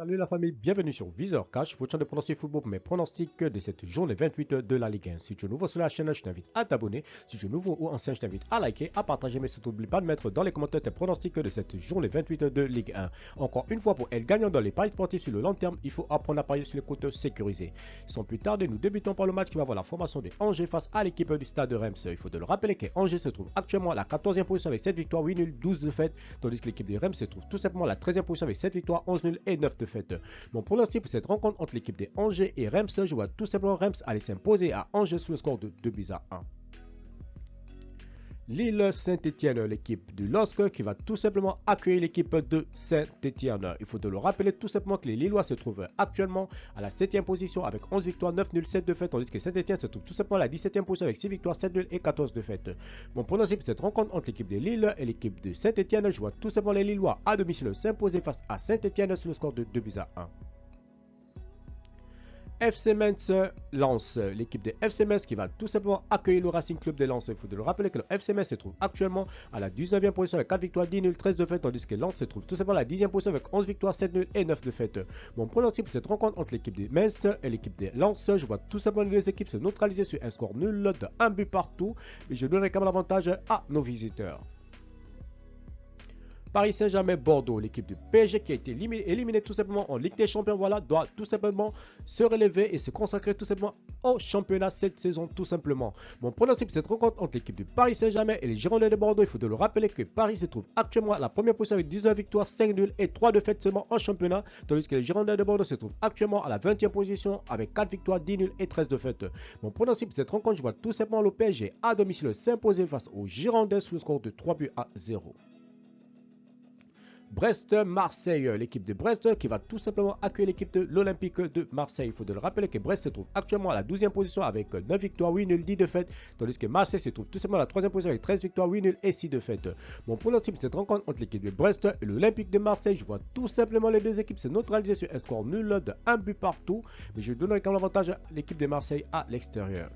Salut la famille, bienvenue sur Viseur Cash, votre chaîne de pronostic football pour mes pronostics de cette journée 28 de la Ligue 1. Si tu es nouveau sur la chaîne, je t'invite à t'abonner. Si tu es nouveau ou ancien, je t'invite à liker, à partager, mais surtout n'oublie pas de mettre dans les commentaires tes pronostics de cette journée 28 de Ligue 1. Encore une fois, pour être gagnant dans les paris sportifs sur le long terme, il faut apprendre à parier sur les côtes sécurisées. Sans plus tarder, nous débutons par le match qui va voir la formation de Angers face à l'équipe du Stade de Reims. Il faut de le rappeler que Angers se trouve actuellement à la 14e position avec 7 victoires, 8 nuls, 12 défaites, tandis que l'équipe de Reims se trouve tout simplement à la 13e position avec 7 victoires, 11 nuls et 9 défaites. Mon pronostic pour cette rencontre entre l'équipe des Angers et Reims, je vois tout simplement Reims aller s'imposer à Angers sous le score de 2-1. Lille-Saint-Etienne, l'équipe du LOSC qui va tout simplement accueillir l'équipe de Saint-Etienne. Il faut de le rappeler tout simplement que les Lillois se trouvent actuellement à la 7e position avec 11 victoires, 9 nuls, 7 défaites, tandis que Saint-Etienne se trouve tout simplement à la 17e position avec 6 victoires, 7 nuls et 14 défaites. Mon pronostic pour cette rencontre entre l'équipe de Lille et l'équipe de Saint-Etienne, je vois tout simplement les Lillois à domicile s'imposer face à Saint-Etienne sur le score de 2-1. FC Metz Lens, l'équipe de FC Metz qui va tout simplement accueillir le Racing Club de Lens. Il faut de le rappeler que le FC Metz se trouve actuellement à la 19e position avec 4 victoires, 10 nuls, 13 défaites, tandis que Lens se trouve tout simplement à la 10e position avec 11 victoires, 7 nuls et 9 défaites. Mon pronostic pour cette rencontre entre l'équipe de Metz et l'équipe de Lens, je vois tout simplement les deux équipes se neutraliser sur un score nul de 1 but partout, et je donnerai quand même l'avantage à nos visiteurs. Paris Saint-Germain-Bordeaux, l'équipe du PSG qui a été éliminée tout simplement en Ligue des Champions, voilà, doit tout simplement se relever et se consacrer tout simplement au championnat cette saison tout simplement. Mon pronostic pour cette rencontre entre l'équipe du Paris Saint-Germain et les Girondins de Bordeaux, il faut de le rappeler que Paris se trouve actuellement à la première position avec 19 victoires, 5 nuls et 3 défaites seulement en championnat, tandis que les Girondins de Bordeaux se trouvent actuellement à la 20e position avec 4 victoires, 10 nuls et 13 défaites. Mon pronostic pour cette rencontre, je vois tout simplement le PSG à domicile s'imposer face aux Girondins sous le score de 3-0. Brest-Marseille, l'équipe de Brest qui va tout simplement accueillir l'équipe de l'Olympique de Marseille. Il faut de le rappeler que Brest se trouve actuellement à la 12e position avec 9 victoires, 8 nuls, 10 défaites, tandis que Marseille se trouve tout simplement à la 3e position avec 13 victoires, 8 nuls et 6 défaites. Mon pronostic pour cette rencontre entre l'équipe de Brest et l'Olympique de Marseille, je vois tout simplement les deux équipes se neutraliser sur un score nul de 1 but partout, mais je donnerai quand même l'avantage à l'équipe de Marseille à l'extérieur.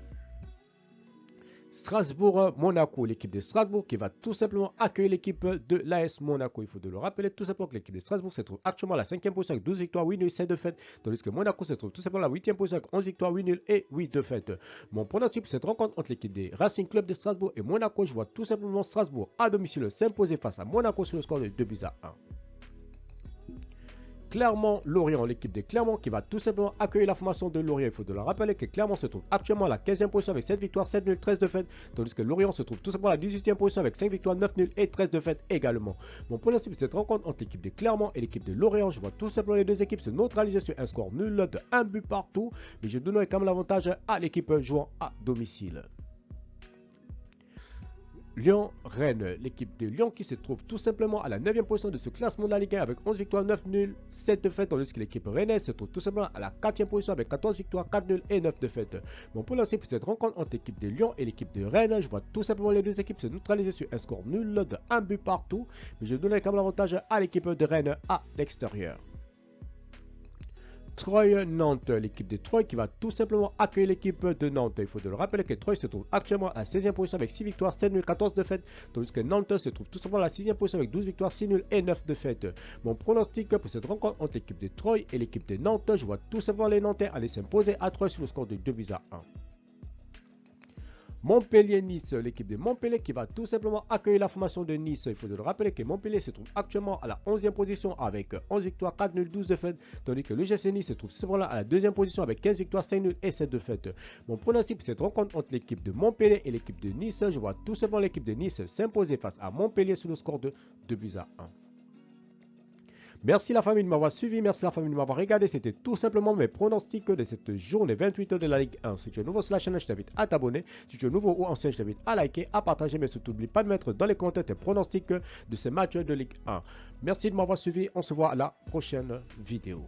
Strasbourg-Monaco, l'équipe de Strasbourg qui va tout simplement accueillir l'équipe de l'AS Monaco. Il faut de le rappeler tout simplement que l'équipe de Strasbourg se trouve actuellement à la 5e position avec 12 victoires, 8 nuls, 7 défaites, tandis que Monaco se trouve tout simplement à la 8e position avec 11 victoires, 8 nuls et 8 défaites. Mon pronostic pour cette rencontre entre l'équipe des Racing Club de Strasbourg et Monaco, je vois tout simplement Strasbourg à domicile s'imposer face à Monaco sur le score de 2-1. Clermont-Lorient, l'équipe de Clermont qui va tout simplement accueillir la formation de Lorient. Il faut de le rappeler que Clermont se trouve actuellement à la 15e position avec 7 victoires, 7 nuls, 13 défaites, tandis que Lorient se trouve tout simplement à la 18e position avec 5 victoires, 9 nuls et 13 défaites également. Mon pronostic pour cette rencontre entre l'équipe de Clermont et l'équipe de Lorient, je vois tout simplement les deux équipes se neutraliser sur un score nul de 1 but partout, mais je donnerai quand même l'avantage à l'équipe jouant à domicile. Lyon-Rennes, l'équipe de Lyon qui se trouve tout simplement à la 9e position de ce classement de la Ligue 1 avec 11 victoires, 9 nuls, 7 défaites, tandis que l'équipe rennaise se trouve tout simplement à la 4e position avec 14 victoires, 4 nuls et 9 défaites. Mon pronostic pour cette rencontre entre l'équipe de Lyon et l'équipe de Rennes, je vois tout simplement les deux équipes se neutraliser sur un score nul de 1 but partout, mais je donnerai quand même l'avantage à l'équipe de Rennes à l'extérieur. Troyes-Nantes, l'équipe de Troyes qui va tout simplement accueillir l'équipe de Nantes. Il faut de le rappeler que Troyes se trouve actuellement à la 16e position avec 6 victoires, 7 nuls, 14 défaites, tandis que Nantes se trouve tout simplement à la 6e position avec 12 victoires, 6 nuls et 9 défaites. Mon pronostic pour cette rencontre entre l'équipe de Troyes et l'équipe de Nantes, je vois tout simplement les Nantais aller s'imposer à Troyes sur le score de 2-1. Montpellier-Nice, l'équipe de Montpellier qui va tout simplement accueillir la formation de Nice. Il faut de le rappeler que Montpellier se trouve actuellement à la 11e position avec 11 victoires, 4 nuls, 12 défaites, tandis que le GC Nice se trouve simplement à la 2e position avec 15 victoires, 5 nuls et 7 défaites. Mon pronostic pour cette rencontre entre l'équipe de Montpellier et l'équipe de Nice, je vois tout simplement l'équipe de Nice s'imposer face à Montpellier sur le score de 2-1. Merci la famille de m'avoir suivi, merci la famille de m'avoir regardé. C'était tout simplement mes pronostics de cette journée 28 de la Ligue 1. Si tu es nouveau sur la chaîne, je t'invite à t'abonner. Si tu es nouveau ou ancien, je t'invite à liker, à partager, mais surtout n'oublie pas de mettre dans les commentaires tes pronostics de ces matchs de Ligue 1. Merci de m'avoir suivi, on se voit à la prochaine vidéo.